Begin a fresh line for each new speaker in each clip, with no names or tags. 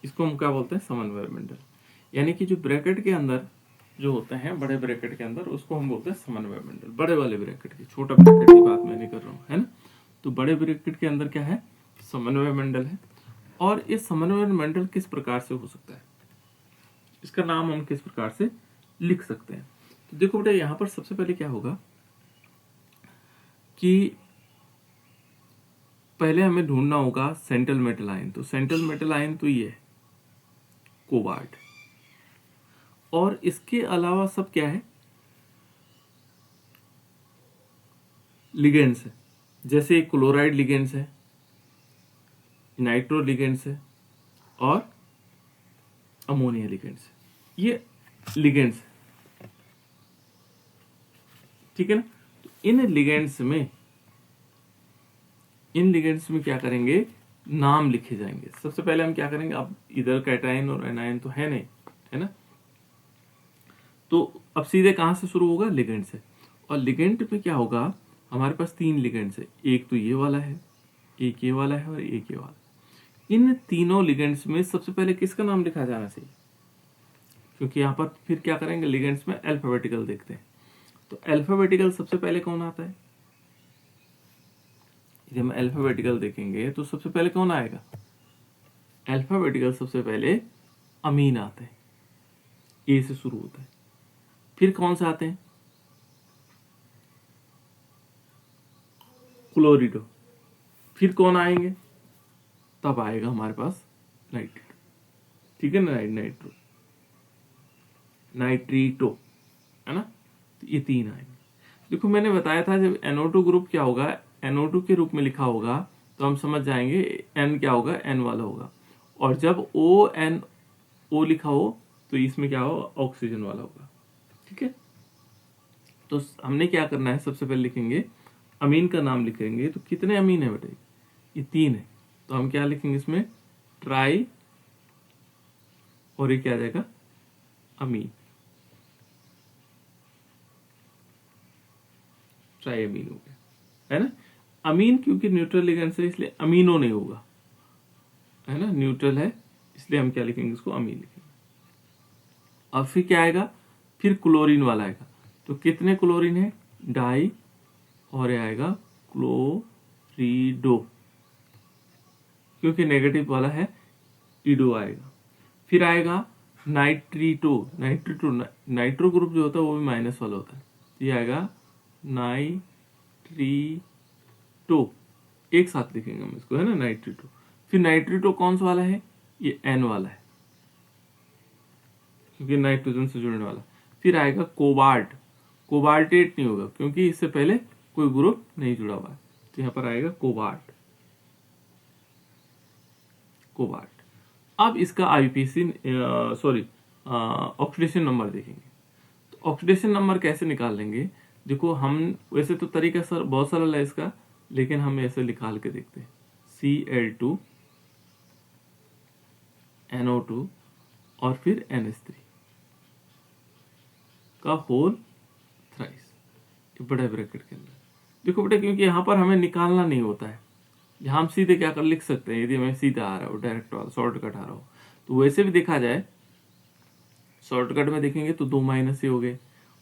इसको हम क्या बोलते हैं, समन्वय मंडल। यानी कि जो ब्रैकेट के अंदर जो होते हैं, बड़े ब्रैकेट के अंदर, उसको हम बोलते हैं समन्वय मंडल। बड़े वाले ब्रैकेट की, छोटा ब्रैकेट की बात मैं नहीं कर रहा हूँ, है ना। तो बड़े ब्रैकेट के अंदर क्या है, समन्वय मंडल है। और ये समन्वय मंडल किस प्रकार से हो सकता है, इसका नाम हम किस प्रकार से लिख सकते हैं। तो देखो बेटा, यहां पर सबसे पहले क्या होगा कि पहले हमें ढूंढना होगा सेंट्रल मेटल आयन। तो सेंट्रल मेटल आयन तो ये है कोबाल्ट, और इसके अलावा सब क्या है, लिगेंड्स है। जैसे क्लोराइड लिगेंड्स है, नाइट्रो लिगेंड्स है, और अमोनिया लिगेंड्स है। ये लिगेंड्स है, ठीक है ना। तो इन लिगेंड्स में क्या करेंगे, नाम लिखे जाएंगे। सबसे पहले हम क्या करेंगे, अब इधर कैटायन और एनायन तो है नहीं, है ना। तो अब सीधे कहां से शुरू होगा, लिगेंड से। और लिगेंड में क्या होगा, हमारे पास 3 लिगेंड्स है। एक तो ये वाला है, एक ये वाला है, और एक ये वाला। इन तीनों लिगेंड्स में सबसे पहले किसका नाम लिखा जाना चाहिए, क्योंकि यहां पर फिर क्या करेंगे, लिगेंड्स में अल्फाबेटिकल देखते हैं। तो अल्फाबेटिकल सबसे पहले कौन आता है, जब हम अल्फाबेटिकल देखेंगे तो सबसे पहले कौन आएगा, अल्फाबेटिकल सबसे पहले अमीन आते हैं, ए से शुरू होता है। फिर कौन से आते हैं, क्लोरिडो। फिर कौन आएंगे, तब आएगा हमारे पास नाइट्रेट, ठीक है ना, नाइट्रीटो, है ना। तो ये 3 आएंगे। देखो मैंने बताया था, जब NO2 ग्रुप क्या होगा, NO2 के रूप में लिखा होगा, तो हम समझ जाएंगे N क्या होगा, N वाला होगा। और जब ONO लिखा हो, तो इसमें क्या होगा, ऑक्सीजन वाला होगा, ठीक है। तो हमने क्या करना है, सबसे पहले लिखेंगे अमीन का नाम लिखेंगे। तो कितने अमीन है बेटे, ये 3 है। तो हम क्या लिखेंगे इसमें, ट्राई, और ये क्या आ जाएगा, अमीन, ट्राई अमीन हो गया, है ना। अमीन क्योंकि न्यूट्रल लिगेंड से, इसलिए अमीनो नहीं होगा, है ना, न्यूट्रल है, इसलिए हम क्या लिखेंगे, इसको अमीन लिखेंगे। और फिर क्या आएगा, फिर क्लोरीन वाला आएगा। तो कितने क्लोरीन है, डाई, और ये आएगा क्लोरीडो, क्योंकि नेगेटिव वाला है, ईडो आएगा। फिर आएगा नाइट्रो ग्रुप जो होता है वो भी माइनस वाला होता है, तो ये आएगा नाइट्रीटो, एक साथ लिखेंगे हम इसको, है ना, नाइट्रीटो। फिर नाइट्रीटो कौन सा वाला है, ये एन वाला है, क्योंकि नाइट्रोजन से जुड़ने वाला। फिर आएगा कोबाल्ट, कोबाल्टेट नहीं होगा क्योंकि इससे पहले कोई ग्रुप नहीं जुड़ा हुआ है, तो यहां पर आएगा कोबाल्ट। अब इसका आईपीसी ऑक्सीडेशन नंबर देखेंगे। तो ऑक्सीडेशन नंबर कैसे निकाल लेंगे, देखो हम वैसे तो तरीका सर बहुत सरल है इसका, लेकिन हम ऐसे निकाल के देखते हैं। Cl2 NO2 और फिर NH3 का होल थ्राइस, बड़े ब्रैकेट के अंदर। देखो बेटा, क्योंकि यहाँ पर हमें निकालना नहीं होता है, यहाँ हम सीधे क्या कर लिख सकते हैं, यदि हमें सीधा आ रहा हो, डायरेक्ट वाला शॉर्टकट आ रहा हो। तो वैसे भी देखा जाए, शॉर्टकट में देखेंगे तो 2 माइनस से हो गए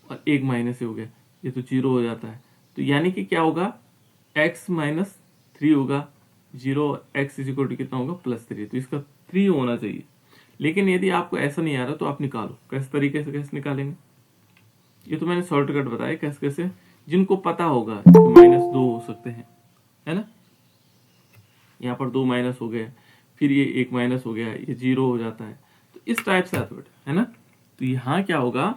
और 1 माइनस से हो गया, ये तो 0 हो जाता है। तो यानी कि क्या होगा, x माइनस 3 होगा, 0 x इज इक्वल टू कितना होगा, +3। तो इसका 3 होना चाहिए। लेकिन यदि आपको ऐसा नहीं आ रहा तो आप निकालो, कैसे तरीके से कैसे निकालेंगे, ये तो मैंने शॉर्टकट बताया कैसे कैसे, जिनको पता होगा -2 हो सकते हैं, है ना। यहाँ पर 2 माइनस हो गया, फिर ये 1 माइनस हो गया, ये 0 हो जाता है। तो इस टाइप से आता है ना। तो यहाँ क्या होगा,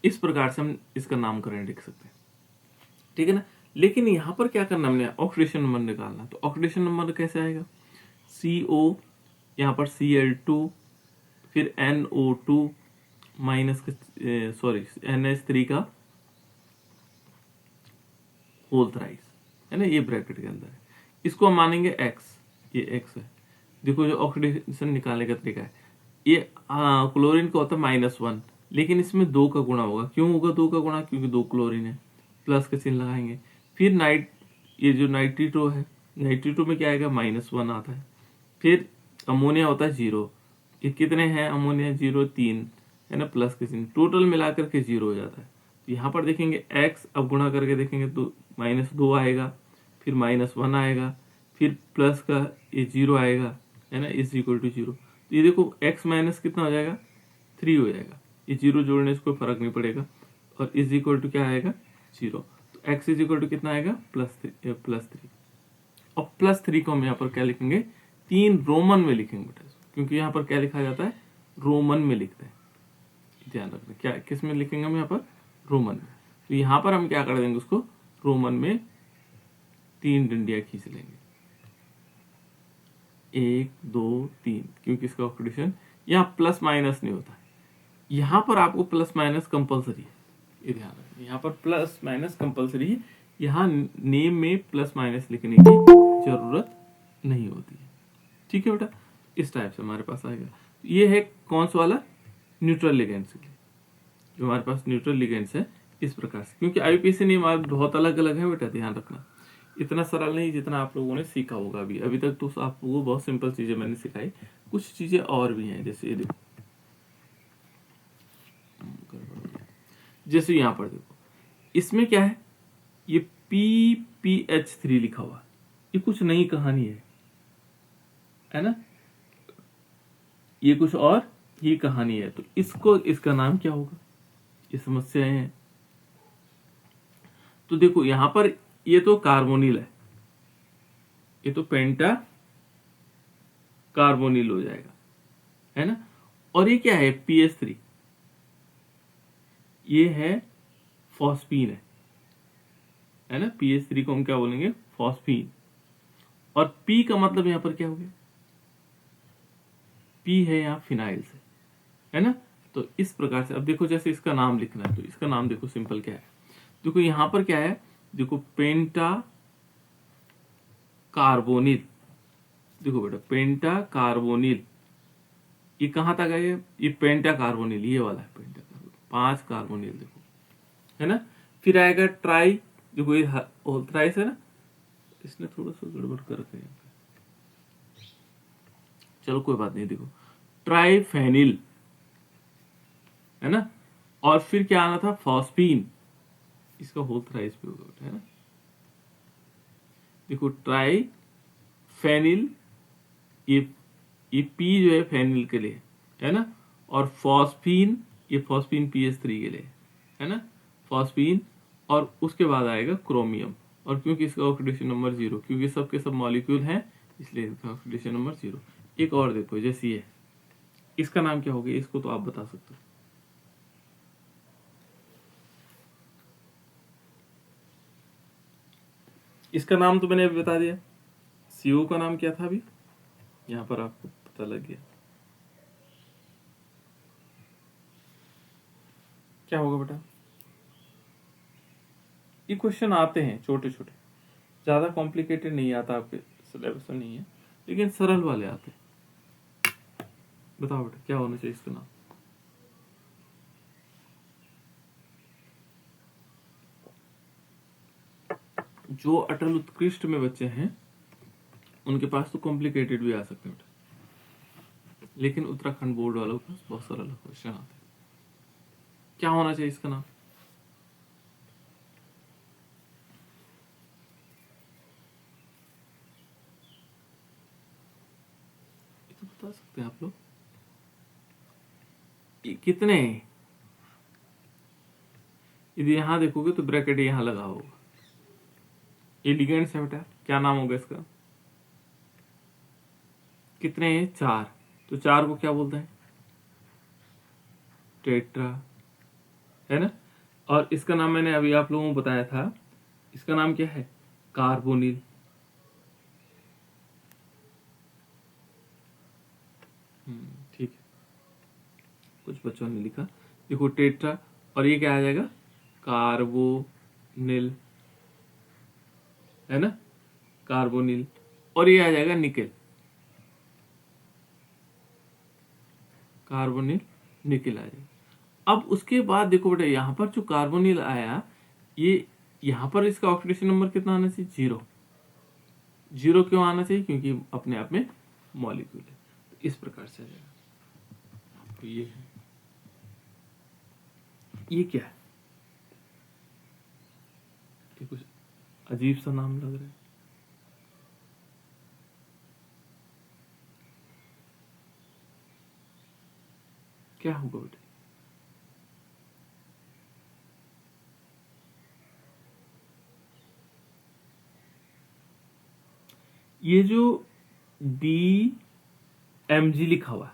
इस प्रकार से हम इसका नामकरण लिख सकते हैं, ठीक है ना। लेकिन यहाँ पर क्या करना, हमने ऑक्सीडेशन नंबर निकालना। तो ऑक्सीडेशन नंबर कैसे आएगा, CO, यहाँ पर Cl2, फिर NO2 माइनस NH3 का होल थ्राइस, है ना, ये ब्रैकेट के अंदर है। इसको हम मानेंगे x, ये x है। देखो जो ऑक्सीडेशन निकालने का तरीका है, ये क्लोरीन का होता है -1, लेकिन इसमें 2 का गुणा होगा। क्यों होगा 2 का गुणा, क्योंकि 2 क्लोरीन है, प्लस का चिन्ह लगाएंगे। फिर ये जो नाइट्रिटो है, नाइट्रिटो में क्या आएगा, -1 आता है। फिर अमोनिया होता है 0। ये कितने हैं अमोनिया, 0 3 है ना, प्लस के चिन्ह, टोटल मिलाकर के 0 हो जाता है। तो यहाँ पर देखेंगे x, अब गुणा करके देखेंगे तो -2 आएगा, फिर -1 आएगा, फिर प्लस का ये 0 आएगा, है ना, इज इक्वल टू 0। तो ये देखो x माइनस कितना हो जाएगा, 3 हो जाएगा। ये 0 जोड़ने से कोई फर्क नहीं पड़ेगा। और इज इक्वल टू क्या आएगा, 0। तो x इज इक्वल टू कितना आएगा, +3। और +3 को हम यहाँ पर क्या लिखेंगे, 3 रोमन में लिखेंगे बेटा, क्योंकि यहाँ पर क्या लिखा जाता है, रोमन में लिखते हैं, ध्यान रखना। क्या किस में लिखेंगे हम यहाँ पर, रोमन में। तो यहाँ पर हम क्या कर देंगे, उसको रोमन में 3 डंडियां खींच लेंगे, 1 2 3, क्योंकि इसका ऑक्सीडेशन यहाँ प्लस माइनस नहीं होता। यहाँ पर आपको प्लस माइनस कंपलसरी है, ये ध्यान रखना। यहाँ पर प्लस माइनस कंपलसरी है, यहाँ नेम में प्लस माइनस लिखने की जरूरत नहीं होती है। ठीक है बेटा, इस टाइप से हमारे पास आएगा। ये है कौन सा वाला, न्यूट्रल लिगेंड्स के लिए, जो हमारे पास न्यूट्रल लिगेंड्स है इस प्रकार से। क्योंकि आईयूपीएसी नेम बहुत अलग अलग है बेटा, ध्यान रखना। इतना सरल नहीं जितना आप लोगों ने सीखा होगा अभी तक। तो आप लोगों को बहुत सिंपल चीजें मैंने सिखाई, कुछ चीजें और भी हैं, जैसे ये देखो, जैसे यहाँ पर देखो, इसमें क्या है, ये PPH3 लिखा हुआ, ये कुछ नई कहानी है ना, ये कुछ और ही कहानी है। तो इसका नाम क्या होगा, ये समस्याएं हैं। तो देखो यहां पर ये तो कार्बोनिल है, ये तो पेंटा कार्बोनिल हो जाएगा, है ना। और ये क्या है, PH3, ये है फॉस्फीन है ना। PH3 को हम क्या बोलेंगे, फॉस्फीन। और P का मतलब यहां पर क्या हो गया, P है यहाँ फिनाइल से, है ना। तो इस प्रकार से अब देखो, जैसे इसका नाम लिखना है, तो इसका नाम देखो सिंपल क्या है, देखो यहां पर क्या है, देखो पेंटा कार्बोनिल, देखो बेटा पेंटा कार्बोनिल, ये कहां तक है, ये पेंटा कार्बोनिल, ये वाला है पेंटा कार्बोनिल, 5 कार्बोनिल देखो, है ना। फिर आएगा ट्राई, देखो ये होल थ्राइस है ना, इसने थोड़ा सा गड़बड़ कर रखा है, चलो कोई बात नहीं। देखो ट्राइफेनिल, है ना। और फिर क्या आना था, फॉस्फीन, इसका होल थ्राइस भी होगा बेटा, है ना। देखो ट्राइफेनिल, ये पी जो है फेनिल के लिए, है ना। और फॉस्फीन, ये फॉस्फीन PH3 के लिए, है ना, फॉस्फीन। और उसके बाद आएगा क्रोमियम, और क्योंकि इसका ऑक्सीडेशन नंबर 0, क्योंकि सबके सब मॉलिक्यूल हैं, इसलिए इसका ऑक्सीडेशन नंबर 0। एक और देखो, जैसे ये, इसका नाम क्या होगा, इसको तो आप बता सकते हो। इसका नाम तो मैंने अभी बता दिया, CO का नाम क्या था, अभी यहां पर आपको पता लग गया क्या होगा बेटा। ये क्वेश्चन आते हैं छोटे छोटे, ज्यादा कॉम्प्लिकेटेड नहीं आता, आपके सिलेबस में नहीं है, लेकिन सरल वाले आते हैं। बताओ बेटा क्या होना चाहिए इसका नाम, जो अटल उत्कृष्ट में बच्चे हैं उनके पास तो कॉम्प्लिकेटेड भी आ सकते हैं बेटा, लेकिन उत्तराखंड बोर्ड वालों के पास बहुत सरल क्वेश्चन आते हैं। क्या होना चाहिए इसका नाम, ये तो बता सकते हैं आप लोग। ये कितने हैं, यदि यहां देखोगे तो ब्रैकेट यहां लगा होगा, ये लिगेंड्स है बेटा, क्या नाम होगा इसका, कितने हैं, 4। तो 4 को क्या बोलते हैं, टेट्रा, है ना। और इसका नाम मैंने अभी आप लोगों को बताया था, इसका नाम क्या है, कार्बोनिल। ठीक है, कुछ बच्चों ने लिखा, देखो टेट्रा, और ये क्या आ जाएगा, कार्बोनिल, है ना, कार्बोनिल। और ये आ जाएगा निकेल, कार्बोनिल निकेल आ जाएगा। अब उसके बाद देखो बेटा, यहां पर जो कार्बोनिल आया, ये यहाँ पर इसका ऑक्सीडेशन नंबर कितना आना चाहिए? 0। 0 क्यों आना चाहिए? क्योंकि अपने आप में मॉलिक्यूल है। तो इस प्रकार से आ जाएगा। तो ये है, ये क्या है? ये कुछ अजीब सा नाम लग रहा है। क्या होगा बेटे? ये जो DMG लिखा हुआ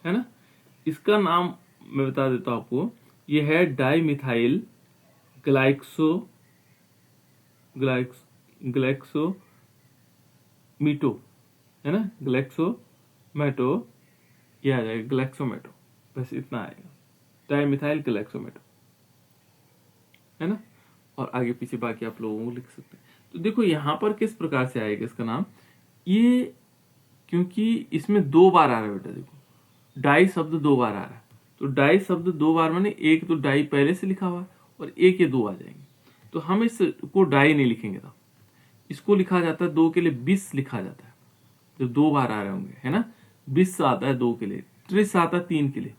है ना, इसका नाम मैं बता देता हूं आपको। ये है डाई मिथाइल ग्लाइक्सो ग्लाइक्सोमीटो, है ना, ग्लाइक्सोमेटो। ये आ जाएगा ग्लाइक्सोमेटो, बस इतना आएगा, डाई मिथाइल ग्लाइक्सोमेटो, है ना। और आगे पीछे बाकी आप लोगों को लिख सकते हैं। तो देखो यहाँ पर किस प्रकार से आएगा इसका नाम। ये क्योंकि इसमें 2 बार आ रहा है बेटा, देखो डाई शब्द 2 बार आ रहा है, तो डाई शब्द 2 बार माने एक तो डाई पहले से लिखा हुआ है और एक ये 2 आ जाएंगे। तो हम इसको डाई नहीं लिखेंगे, तो इसको लिखा जाता है 2 के लिए 20 लिखा जाता है, जो 2 बार आ रहे होंगे, है ना। 20 आता है 2 के लिए, ट्रिस आता है 3 के लिए।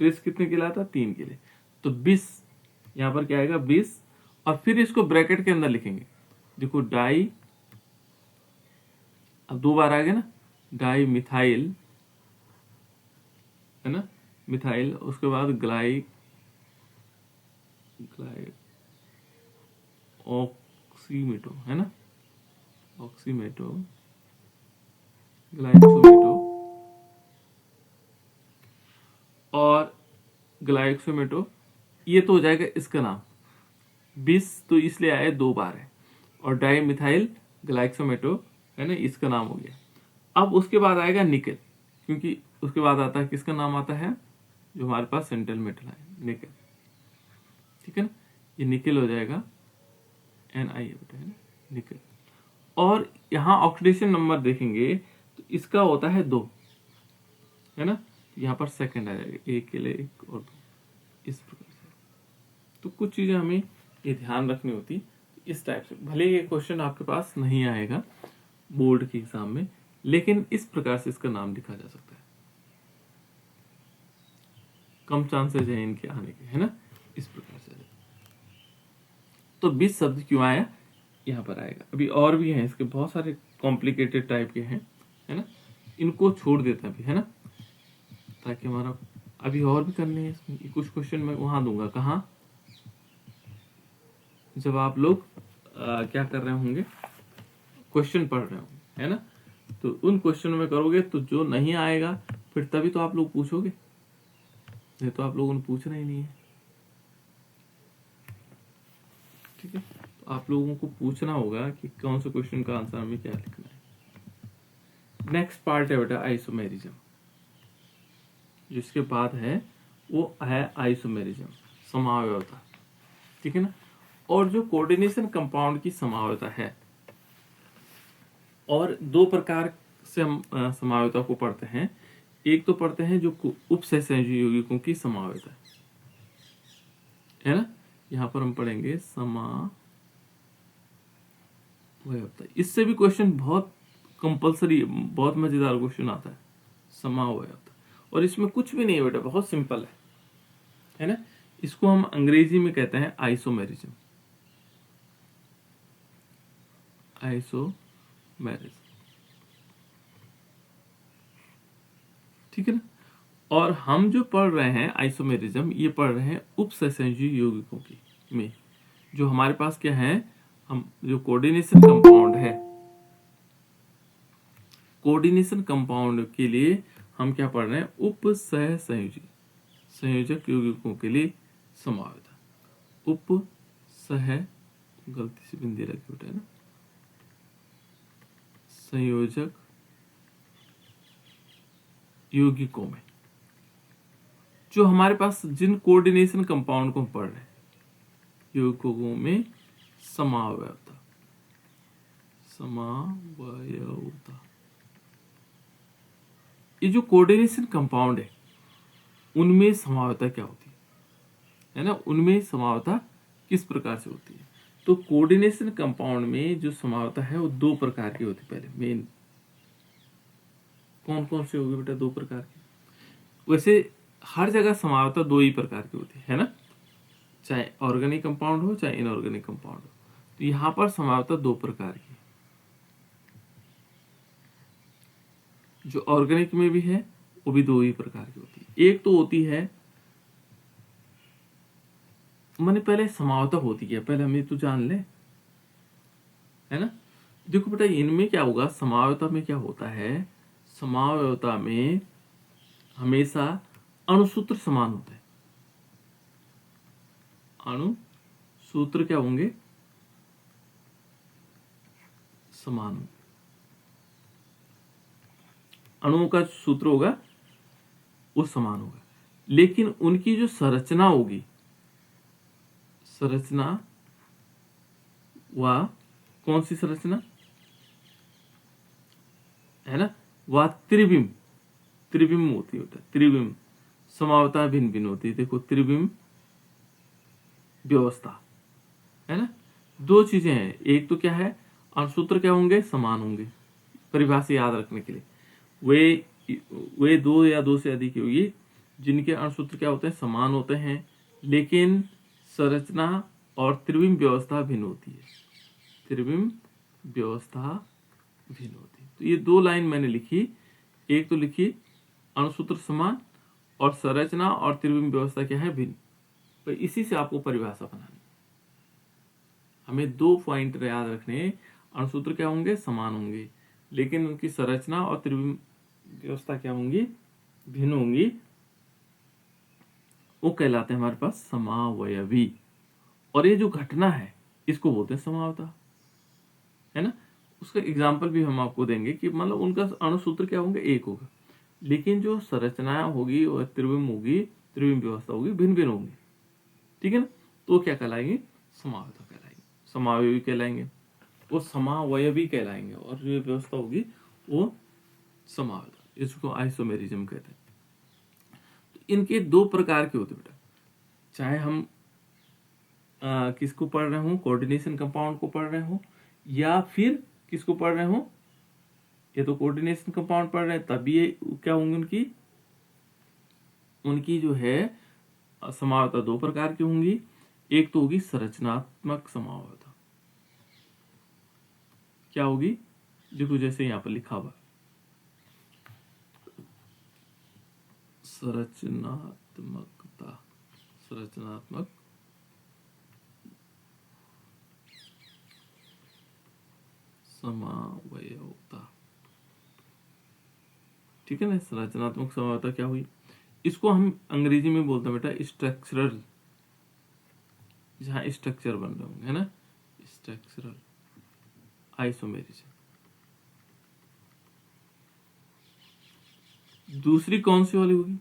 ट्रिस कितने के लिए आता है? 3 के लिए। तो 20 यहाँ पर क्या आएगा? 20। और फिर इसको ब्रैकेट के अंदर लिखेंगे, देखो डाई, अब 2 बार आ गया ना, डाई मिथाइल, है ना, मिथाइल, उसके बाद ऑक्सीमेटो, है ना, ऑक्सीमेटो, ग्लाइक्सोमेटो और ग्लाइक्सोमेटो। ये तो हो जाएगा इसका नाम। 20 तो इसलिए आए 2 बार है, और डाई मिथाइल ग्लाइक्सोमेटो, है ना, इसका नाम हो गया। अब उसके बाद आएगा निकेल, क्योंकि उसके बाद आता है, किसका नाम आता है? जो हमारे पास सेंट्रल मेटल है, निकेल, ठीक है ना। ये निकेल हो जाएगा, Ni बेटा, है ना, निकेल। और यहाँ ऑक्सीडेशन नंबर देखेंगे तो इसका होता है 2, है ना। यहाँ पर सेकंड आ जाएगा, 1 के लिए 1 और 2, इस प्रकार से। तो कुछ चीजें हमें ये ध्यान रखनी होती इस टाइप से। भले ये क्वेश्चन आपके पास नहीं आएगा बोर्ड के एग्जाम में, लेकिन इस प्रकार से इसका नाम लिखा जा सकता है। कम चांसेस है इनके आने के, है ना, इस प्रकार से। तो 20 शब्द क्यों आया यहाँ पर आएगा। अभी और भी हैं इसके, बहुत सारे कॉम्प्लिकेटेड टाइप के हैं, है ना, इनको छोड़ देते हैं अभी, है ना, ताकि हमारा अभी और भी करने हैं इसमें। कुछ क्वेश्चन मैं वहां दूंगा, कहाँ, जब आप लोग क्या कर रहे होंगे, क्वेश्चन पढ़ रहे होंगे, है ना। तो उन क्वेश्चन में करोगे तो जो नहीं आएगा फिर तभी तो आप लोग पूछोगे, नहीं तो आप लोगों ने पूछना ही नहीं है, ठीक है। तो आप लोगों को पूछना होगा कि कौन से क्वेश्चन का आंसर हमें क्या लिखना है। नेक्स्ट पार्ट है बेटा आइसोमेरिज्म, जिसके बाद है वो है आइसोमेरिज्म, समावयवता, ठीक है ना। और जो कोऑर्डिनेशन कंपाउंड की समावयवता है, और 2 प्रकार से हम समावयवता को पढ़ते हैं। एक तो पढ़ते हैं जो उपसहसंयोजी यौगिकों की समावयवता है ना, यहाँ पर हम पढ़ेंगे समावयवता। इससे भी क्वेश्चन बहुत कंपलसरी, बहुत मजेदार क्वेश्चन आता है, समावयवता। और इसमें कुछ भी नहीं है बेटा, बहुत सिंपल है ना। इसको हम अंग्रेजी में कहते हैं आइसोमेरिज्म, आइसोमेरिज्म, ठीक है ना। और हम जो पढ़ रहे हैं आइसोमेरिज्म, ये पढ़ रहे हैं उपसहसंयोजी यौगिकों की में, जो हमारे पास क्या है, हम जो कोऑर्डिनेशन कंपाउंड है, कोऑर्डिनेशन कंपाउंड के लिए हम क्या पढ़ रहे हैं, उपसहसंयोजी संयोजक यौगिकों के लिए समावयवता। उपसह, गलती से बिंदी रखी बेटा, है ना, संयोजक यौगिकों में जो हमारे पास जिन कोऑर्डिनेशन कंपाउंड को हम पढ़ रहे हैं, यौगिकों में समावयवता, समावयवता। ये जो कोऑर्डिनेशन कंपाउंड है उनमें समावयवता क्या होती है ना, उनमें समावयवता किस प्रकार से होती है। तो कोऑर्डिनेशन कंपाउंड में जो समावता है वो दो प्रकार की होती है। पहले मेन कौन कौन से होगी बेटा? दो प्रकार की। वैसे हर जगह समावता दो ही प्रकार की होती है ना, चाहे ऑर्गेनिक कंपाउंड हो चाहे इनऑर्गेनिक कंपाउंड हो। तो यहाँ पर समावता दो प्रकार की, जो ऑर्गेनिक में भी है वो भी दो ही प्रकार की होती है। एक तो होती है, मैंने पहले समावता होती है पहले हमें तो जान ले, है ना। देखो बेटा इनमें क्या होगा, समावता में क्या होता है, समावता में हमेशा अणुसूत्र समान होते हैं। अणु सूत्र क्या होंगे? समान होंगे। अणुओं का सूत्र होगा वो समान होगा, लेकिन उनकी जो संरचना होगी, संरचना वह कौन सी संरचना है ना, वह त्रिविम त्रिविम होती है। त्रिविम समावता भिन्न भिन्न होती है। देखो त्रिविम व्यवस्था है ना, दो चीजें हैं। एक तो क्या है, अणुसूत्र क्या होंगे? समान होंगे। परिभाषा याद रखने के लिए वे दो या दो से अधिक होगी जिनके अणुसूत्र क्या होते हैं? समान होते हैं, लेकिन संरचना और त्रिविम व्यवस्था भिन्न होती है। त्रिविम व्यवस्था भिन्न होती है। तो ये दो लाइन मैंने लिखी, एक तो लिखी अणुसूत्र समान और संरचना और त्रिविम व्यवस्था क्या है? भिन्न। तो इसी से आपको परिभाषा बनानी। हमें दो पॉइंट याद रखने, अणुसूत्र क्या होंगे? समान होंगे, लेकिन उनकी संरचना और त्रिविम व्यवस्था क्या होंगी? भिन्न होंगी। वो कहलाते हैं हमारे पास समावयवी। और ये जो घटना है इसको बोलते हैं समावता, है ना। उसका एग्जाम्पल भी हम आपको देंगे कि मतलब उनका अणुसूत्र क्या होंगे? एक होगा, लेकिन जो संरचना होगी और त्रिविम होगी, त्रिविम व्यवस्था होगी, भिन्न भिन्न होंगी। ठीक है ना। तो क्या कहलाएंगे? समावता कहलाएंगे, समावयवी कहलाएंगे, वो समावयवी कहलाएंगे। और जो व्यवस्था होगी वो समावता, इसको आइसोमेरिज्म कहते हैं। तो इनके दो प्रकार के होते बेटा, चाहे हम किसको पढ़ रहे हो, कोऑर्डिनेशन कंपाउंड को पढ़ रहे हो, या फिर किसको पढ़ रहे हो, ये तो कोऑर्डिनेशन कंपाउंड पढ़ रहे हैं, तब ये क्या होंगे उनकी उनकी जो है समावता दो प्रकार की होंगी। एक तो होगी संरचनात्मक समावता। क्या होगी? देखो जैसे यहां पर लिखा हुआ संरचनात्मकता, संरचनात्मक समावयवता। ठीक है ना। संरचनात्मक समावता क्या हुई? इसको हम अंग्रेजी में बोलते हैं बेटा स्ट्रक्चरल, जहां स्ट्रक्चर बन रहे होंगे, है ना, स्ट्रक्चरल आइसोमेरिज्म। दूसरी कौन सी वाली होगी?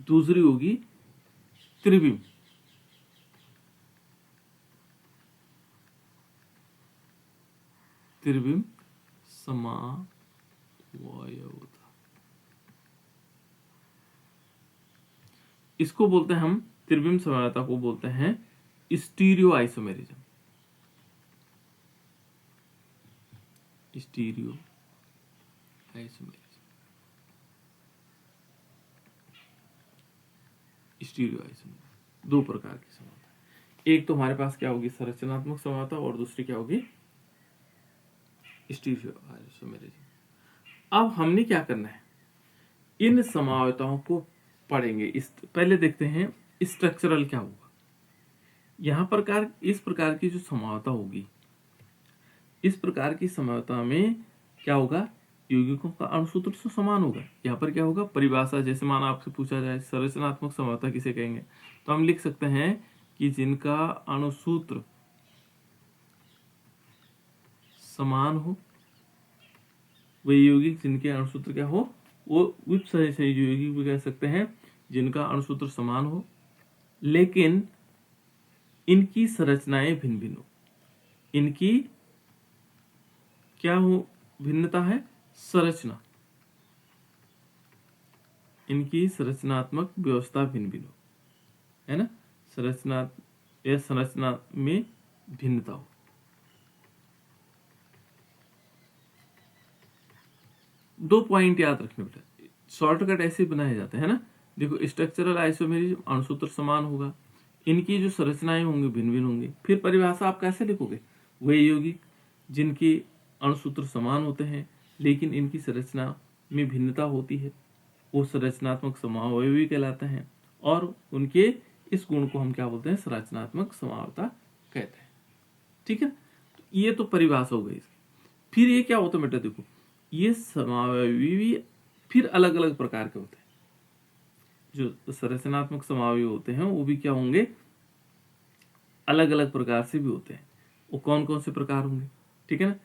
दूसरी होगी त्रिविम। त्रिविम समावयवता, इसको बोलते हैं हम, त्रिविम समावयवता को बोलते हैं stereo isomerism. Stereo isomerism, stereo isomerism दो प्रकार की समावता। एक तो हमारे पास क्या होगी? संरचनात्मक समावता, और दूसरी क्या होगी? Stereo isomerism. अब हमने क्या करना है, इन समावताओं को पढ़ेंगे। पहले देखते हैं स्ट्रक्चरल क्या होगा। यहां प्रकार इस प्रकार की जो समावता होगी, इस प्रकार की समावता में क्या होगा? यौगिकों का अणुसूत्र तो समान होगा। यहाँ पर क्या होगा? परिभाषा, जैसे माना आपसे पूछा जाए संरचनात्मक समावता किसे कहेंगे, तो हम लिख सकते हैं कि जिनका अणुसूत्र समान हो, वे यौगिक जिनके अणुसूत्र क्या हो, वो सही यौगिक भी कह सकते हैं जिनका अणुसूत्र समान हो, लेकिन इनकी संरचनाएं भिन्न भिन्न हो। इनकी क्या हो? भिन्नता है संरचना, इनकी संरचनात्मक व्यवस्था भिन्न भिन्न हो, है ना। संरचना में भिन्नता हो। दो पॉइंट याद रखने बेटा, शॉर्टकट ऐसे बनाए जाते हैं ना। देखो स्ट्रक्चरल आइसोमेरिज्म अणुसूत्र समान होगा, इनकी जो संरचनाएं होंगी भिन्न भिन्न होंगी। फिर परिभाषा आप कैसे लिखोगे, वे यौगिक जिनके अणुसूत्र समान होते हैं लेकिन इनकी संरचना में भिन्नता होती है वो संरचनात्मक समावयवी कहलाते हैं, और उनके इस गुण को हम क्या बोलते हैं, संरचनात्मक समावता कहते हैं। ठीक है, तो ये तो परिभाषा हो गई इसकी। फिर ये क्या होता है बेटा, देखो ये समावयवी फिर अलग अलग प्रकार के होते हैं। जो संरचनात्मक समावयवी होते हैं वो भी क्या होंगे, अलग अलग प्रकार से भी होते हैं। वो कौन कौन से प्रकार होंगे, ठीक है ना।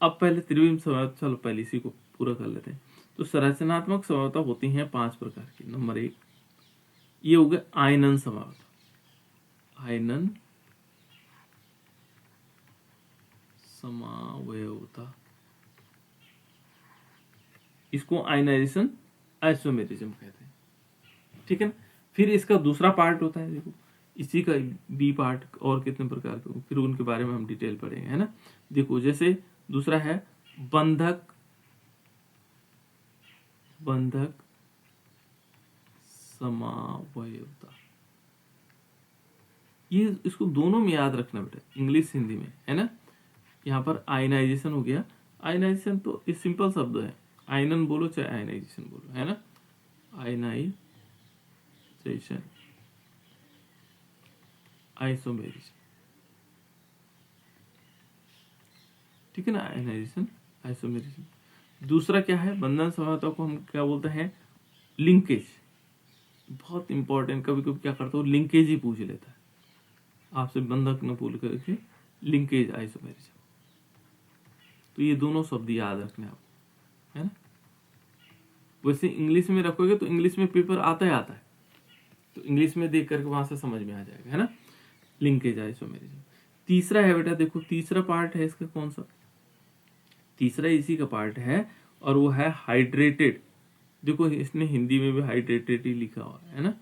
अब पहले त्रिविम समावयव, चलो पहले इसी को पूरा कर लेते हैं। तो संरचनात्मक समावयवता होती हैं 5 प्रकार की। नंबर 1 ये हो गया आयनन समावयवता। आयनन समावयवता, इसको आयनाइजेशन आइसोमेरिज्म कहते हैं। ठीक है ना। फिर इसका दूसरा पार्ट होता है, देखो इसी का बी पार्ट, और कितने प्रकार के, फिर उनके बारे में हम डिटेल पढ़ेंगे, है ना। देखो जैसे दूसरा है बंधक समावयवता। ये इसको दोनों में याद रखना बेटा, इंग्लिश हिंदी में, है ना। यहाँ पर आयनाइजेशन हो गया। आयनाइजेशन तो ये सिंपल शब्द है, आयनन बोलो चाहे आयनाइजेशन बोलो, है ना। आयनाइजेशन आइसोमेरिज्म, ठीक है ना, आयनाइजेशन आइसोमेरिज्म। दूसरा क्या है, बंधन समावयवता को हम क्या बोलते हैं, लिंकेज। बहुत इंपॉर्टेंट, कभी कभी क्या करता हूँ लिंकेज ही पूछ लेता है आपसे, बंधक न भूल करके लिंकेज आइसोमेरिज्म। तो ये दोनों शब्द याद रखने आप, है ना। वैसे इंग्लिश में रखोगे तो इंग्लिश में पेपर आता है, तो इंग्लिश में देख करके वहां से समझ में आ जाएगा, है ना, लिंकेज आइसोमेरिज्म। तीसरा है बेटा, देखो तीसरा पार्ट है इसका, कौन सा, तीसरा इसी का पार्ट है, और वो है हाइड्रेटेड। देखो इसने हिंदी में भी हाइड्रेटेड ही लिखा हुआ है ना,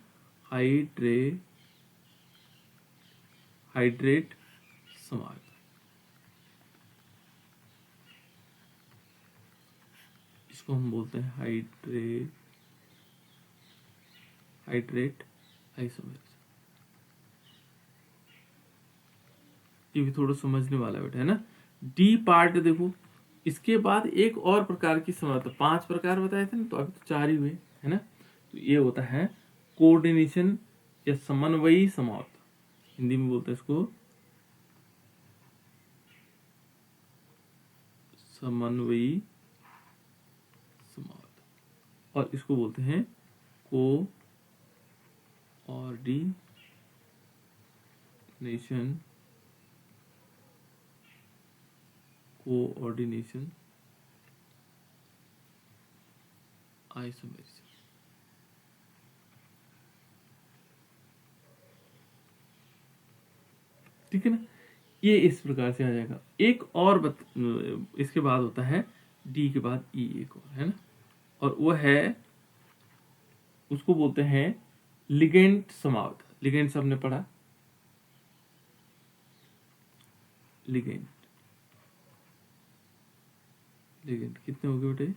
हाइड्रेट समावयवता। इसको हम बोलते हैं हाइड्रेट आइसोमेरिज्म। ये भी थोड़ा समझने वाला बेटा, है ना। डी पार्ट देखो, इसके बाद एक और प्रकार की समावयवता, 5 प्रकार बताए थे ना, तो अभी तो 4 ही हुए, है ना। तो ये होता है कोऑर्डिनेशन या समन्वयी समावयवता, हिंदी में बोलते हैं इसको समन्वयी समावयवता, और इसको बोलते हैं कोऑर्डिनेशन आइसोमेरिज्म। ठीक है ना, ये इस प्रकार से आ जाएगा। एक और इसके बाद होता है डी के बाद ई, एक और है ना, और वो है, उसको बोलते हैं लिगेंड समावयवता। लिगेंड सबने पढ़ा, लिगेंड कितने हो गए बेटे,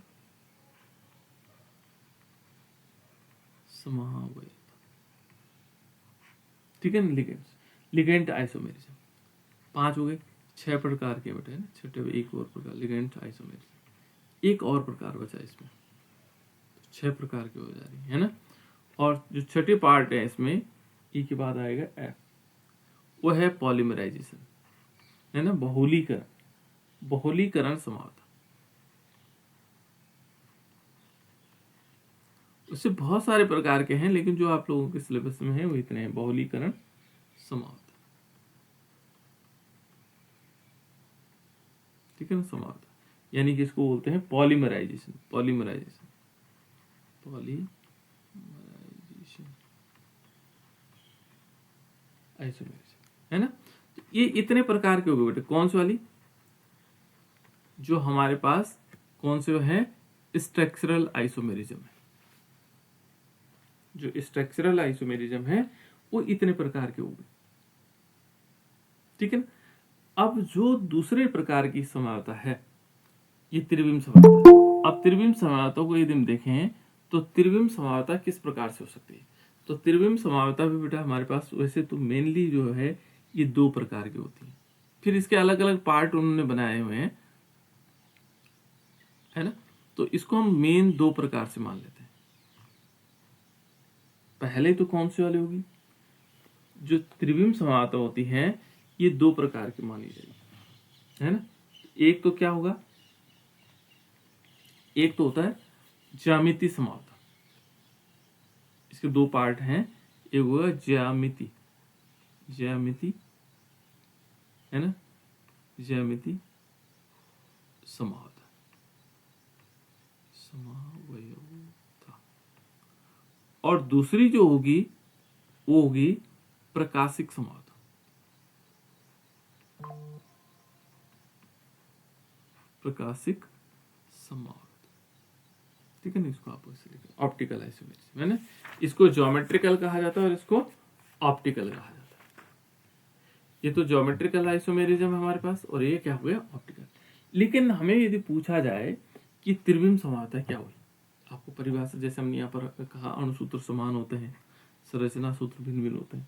समावयवता, ठीक है ना। लिगेंड आइसोमेरिज्म 5 हो गए, 6 प्रकार के बेटे, है ना, छठे एक और प्रकार लिगेंड आइसोमेरिज्म, एक और प्रकार बचा इसमें, 6 प्रकार के हो जा रही है ना। और जो छठे पार्ट है इसमें, ई के बाद आएगा एफ, वो है पॉलीमराइजेशन, है ना, बहुलीकरण समावयवता। उससे बहुत सारे प्रकार के हैं, लेकिन जो आप लोगों के सिलेबस में है वो इतने हैं, बहुलीकरण समावयवता, ठीक है ना, समावयवता, यानी कि इसको बोलते हैं पॉलीमराइजेशन आइसोमेरिज्म, है ना। तो ये इतने प्रकार के हो गए बेटे। कौन सी वाली, जो हमारे पास कौन से है, स्ट्रक्चरल आइसोमेरिज्म है। जो स्ट्रक्चरल आइसोमेरिज्म है वो इतने प्रकार के हो गए। ठीक है ना। अब जो दूसरे प्रकार की समावता है ये त्रिविम समावता। अब त्रिविम समावता को यदि हम देखें तो त्रिविम समावता किस प्रकार से हो सकती है, तो त्रिविम समावता भी बेटा हमारे पास वैसे तो मेनली जो है ये 2 प्रकार की होती है, फिर इसके अलग अलग पार्ट उन्होंने बनाए हुए हैं, है ना। तो इसको हम मेन 2 प्रकार से मान लेते हैं। पहले तो कौन सी वाली होगी, जो त्रिविम समावता होती है ये 2 प्रकार की मानी जाएगी, है ना। एक तो क्या होगा, एक तो होता है ज्यामिति समावता, इसके 2 पार्ट हैं, एक होगा ज्यामिति, ज्यामिति है ना, ज्यामिति समावता, समावयवता। और दूसरी जो होगी वो होगी प्रकाशिक समावता, प्रकाशिक समावता। ठीक है ना, इसको आप ऐसे लिखें, ऑप्टिकल आइसोमेरिज्म, है ना। इसको ज्योमेट्रिकल कहा जाता है और इसको ऑप्टिकल कहा जाता है। ये तो ज्योमेट्रिकल आइसोमेरिज्म है हमारे पास, और ये क्या हो गया, ऑप्टिकल। लेकिन हमें यदि पूछा जाए कि त्रिविम समावता क्या हुई, आपको परिभाषा जैसे हमने यहाँ पर कहा अणुसूत्र समान होते हैं, संरचना सूत्र भिन्न भिन्न होते हैं।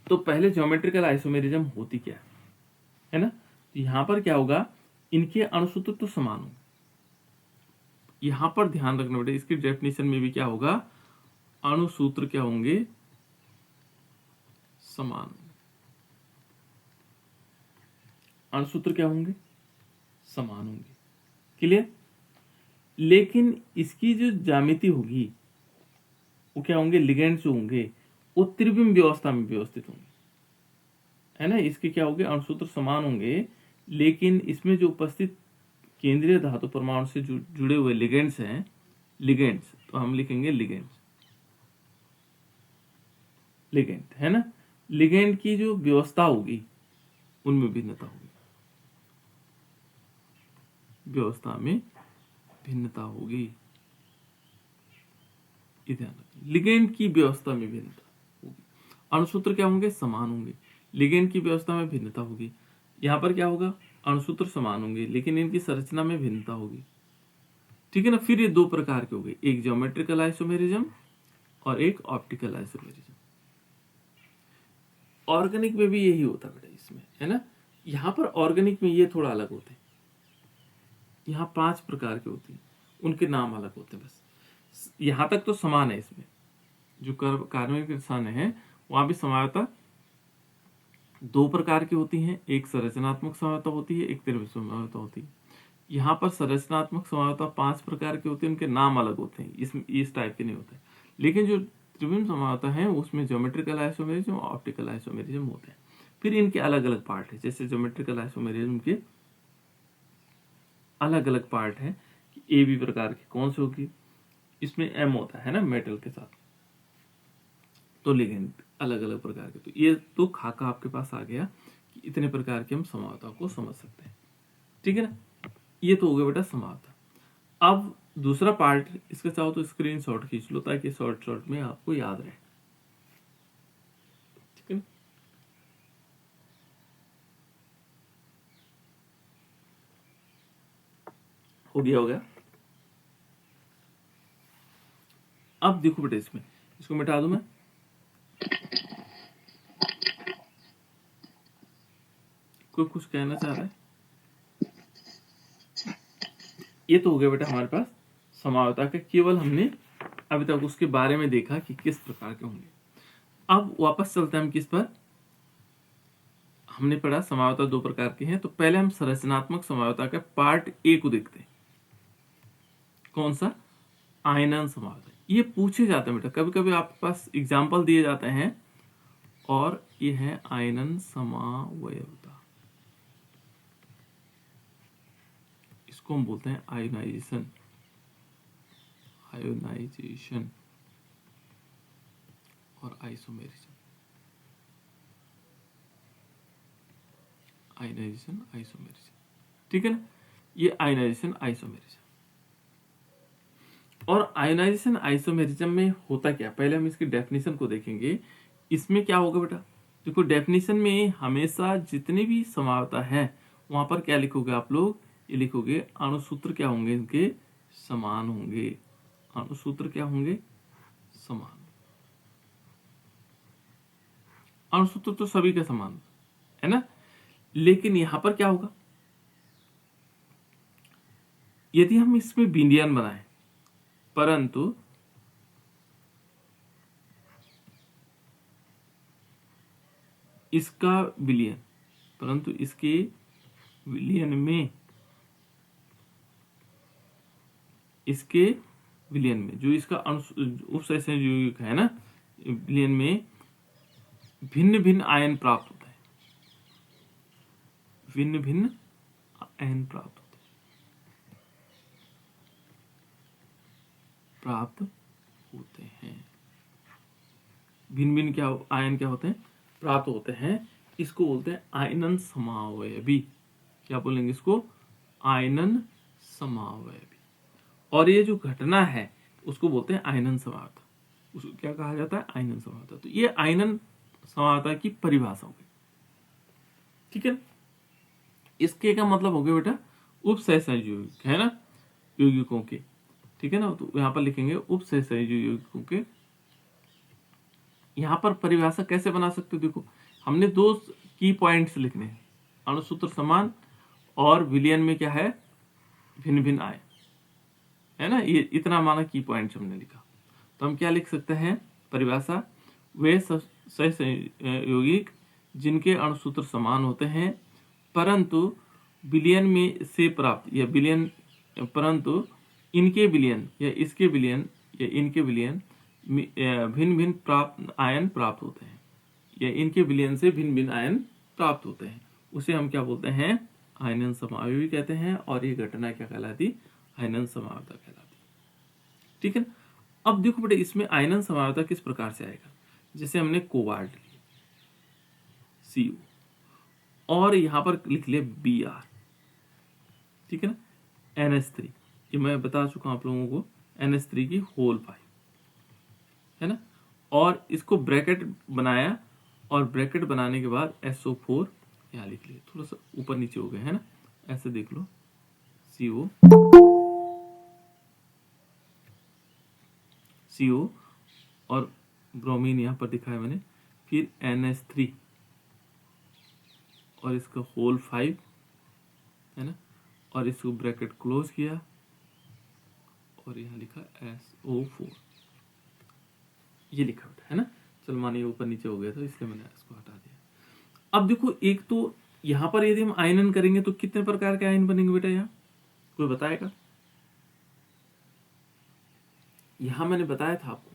तो पहले ज्योमेट्रिकल आइसोमेरिज्म होती क्या है ना। तो यहाँ पर क्या होगा, इनके अणुसूत्र तो समान होंगे। यहां पर ध्यान रखना बेटा, इसकी डेफिनेशन में भी क्या होगा, अणुसूत्र क्या होंगे, समान। अणुसूत्र क्या होंगे, समान होंगे। क्लियर। लेकिन इसकी जो ज्यामिति होगी वो क्या होंगे, लिगेंड्स जो होंगे वो त्रिविम व्यवस्था में व्यवस्थित होंगे, है ना। इसके क्या होंगे, अणुसूत्र समान होंगे, लेकिन इसमें जो उपस्थित केंद्रीय धातु परमाणु से जुड़े हुए लिगेंड्स हैं, लिगेंड्स तो हम लिखेंगे लिगेंड्स, लिगेंड, है ना। लिगेंड की जो व्यवस्था होगी उनमें भिन्नता होगी, व्यवस्था में भिन्नता होगी, ये ध्यान रखें। लिगेंड की व्यवस्था में भिन्नता होगी, अणुसूत्र क्या होंगे, समान होंगे, लिगेंड की व्यवस्था में भिन्नता होगी। यहां पर क्या होगा, अणुसूत्र समान होंगे लेकिन इनकी संरचना में भिन्नता होगी। ठीक है ना। फिर ये 2 प्रकार के हो गए, एक ज्योमेट्रिकल आइसोमेरिज्म और एक ऑप्टिकल आइसोमेरिज्म। ऑर्गेनिक में भी यही होता है बेटा इसमें, है ना। यहां पर ऑर्गेनिक में ये थोड़ा अलग होते हैं, यहाँ 5 प्रकार के होती हैं, उनके नाम अलग होते हैं बस। यहां तक तो समान है, इसमें जो कार्बनिक रसायन है वहां भी समावता 2 प्रकार की होती हैं, एक संरचनात्मक समावता होती है, एक त्रिविम समावता होती है। यहाँ पर संरचनात्मक समावता 5 प्रकार की होती है, उनके नाम अलग होते हैं, इसमें इस टाइप के नहीं होते। लेकिन जो त्रिविम समावता है उसमें ज्योमेट्रिकल आइसोमेरिज्म और ऑप्टिकल आइसोमेरिज्म होते हैं। फिर इनके अलग अलग पार्ट है, जैसे ज्योमेट्रिकल आइसोमेरिज्म के अलग अलग पार्ट है कि ए बी प्रकार की कौन सी होगी, इसमें एम होता है ना मेटल के साथ, तो लिगेंड अलग अलग प्रकार के। तो ये तो खाका आपके पास आ गया कि इतने प्रकार के हम समावता को समझ सकते हैं। ठीक है ना, ये तो हो गया बेटा समावता। अब दूसरा पार्ट, इसका चाहो तो स्क्रीनशॉट खींच लो ताकि शॉर्ट शॉर्ट में आपको याद रहे। ठीक है ना, हो गया, हो गया। अब देखो बेटा, इसमें इसको मिटा दूं मैं, कोई कुछ कहना चाह रहा है। ये तो हो गया बेटा हमारे पास समावता के, केवल हमने अभी तक उसके बारे में देखा कि किस प्रकार के होंगे। अब वापस चलते हैं हम किस पर, हमने पढ़ा समावता 2 प्रकार की है। तो पहले हम संरचनात्मक समावता के पार्ट ए को देखते हैं। कौन सा, आयनन समावता। ये पूछे जाते हैं बेटा, कभी कभी आपके पास एग्जाम्पल दिए जाते हैं, और ये है आयनन समावयवता, इसको हम बोलते हैं आयोनाइजेशन, आयोनाइजेशन और आइसोमेरिज्म, आयोनाइजेशन आइसोमेरिज्म। ठीक है ना, ये आयोनाइजेशन आइसोमेरिज्म। और आयोनाइजेशन आइसोमेरिज्म में होता क्या, पहले हम इसकी डेफिनेशन को देखेंगे। इसमें क्या होगा बेटा, देखो डेफिनेशन में हमेशा जितनी भी समावता है वहां पर क्या लिखोगे आप लोग, ये लिखोगे अणुसूत्र क्या होंगे, इनके समान होंगे। अणुसूत्र क्या होंगे, समान। अणुसूत्र तो सभी के समान है ना। लेकिन यहां पर क्या होगा, यदि हम इसमें विलयन बनाएं परंतु इसका विलयन, परंतु इसके विलयन में, इसके विलयन में जो इसका उपसंयोजक है ना, विलयन में भिन्न भिन्न आयन प्राप्त होता है, भिन्न भिन्न आयन प्राप्त होते हैं। भिन्न भिन्न क्या आयन क्या होते हैं, प्राप्त होते हैं। इसको बोलते हैं आयनन समावयवी। क्या बोलेंगे इसको, आयनन समावयवी। और ये जो घटना है उसको बोलते हैं आयनन समावता। उसको क्या कहा जाता है, आयनन समावता। तो ये आयनन समावता की परिभाषा हो गई, ठीक है। इसके का मतलब हो गया बेटा उपसहसंयोजक, है ना, यौगिकों के, ठीक है ना। तो यहां पर लिखेंगे उपसहसंयोजकों के। यहां पर परिभाषा कैसे बना सकते हो, देखो हमने दो की पॉइंट्स लिखने हैं, अणुसूत्र समान और विलयन में क्या है, भिन्न भिन्न आयन, है ना। ये इतना माना की पॉइंट्स हमने लिखा। तो हम क्या लिख सकते हैं परिभाषा, वे सहसंयोगिक जिनके अणुसूत्र समान होते हैं परंतु विलयन में से प्राप्त, या विलयन परंतु इनके विलयन या इसके विलयन या इनके विलयन भिन्न भिन्न आयन प्राप्त होते हैं, या इनके विलयन से भिन्न भिन्न आयन प्राप्त होते हैं, उसे हम क्या बोलते हैं, आयनन समावयवी कहते हैं। और ये घटना क्या कहलाती, आयनन समावता कहलाती, ठीक है। अब देखो बेटे इसमें आयनन समावता किस प्रकार से आएगा, जैसे हमने कोबाल्ट लिया CO और यहां पर लिख लिया Br, ठीक है ना, NH3, ये मैं बता चुका हूं आप लोगों को, NH3 की होल 5, है ना। और इसको ब्रैकेट बनाया और ब्रैकेट बनाने के बाद SO4 यहाँ लिख लिया, थोड़ा सा ऊपर नीचे हो गया है ना, ऐसे देख लो, CO और ब्रोमीन यहाँ पर दिखाया मैंने, फिर NH3 और इसका होल 5, है ना, और इसको ब्रैकेट क्लोज किया और यहाँ लिखा SO4, ये लिखा है ना। चलो मानिए ऊपर नीचे हो गया था इसलिए मैंने इसको हटा दिया। अब देखो एक तो यहाँ पर यदि हम आयनन करेंगे तो कितने प्रकार के आयन बनेंगे बेटा, यहाँ कोई बताएगा। यहाँ मैंने बताया था आपको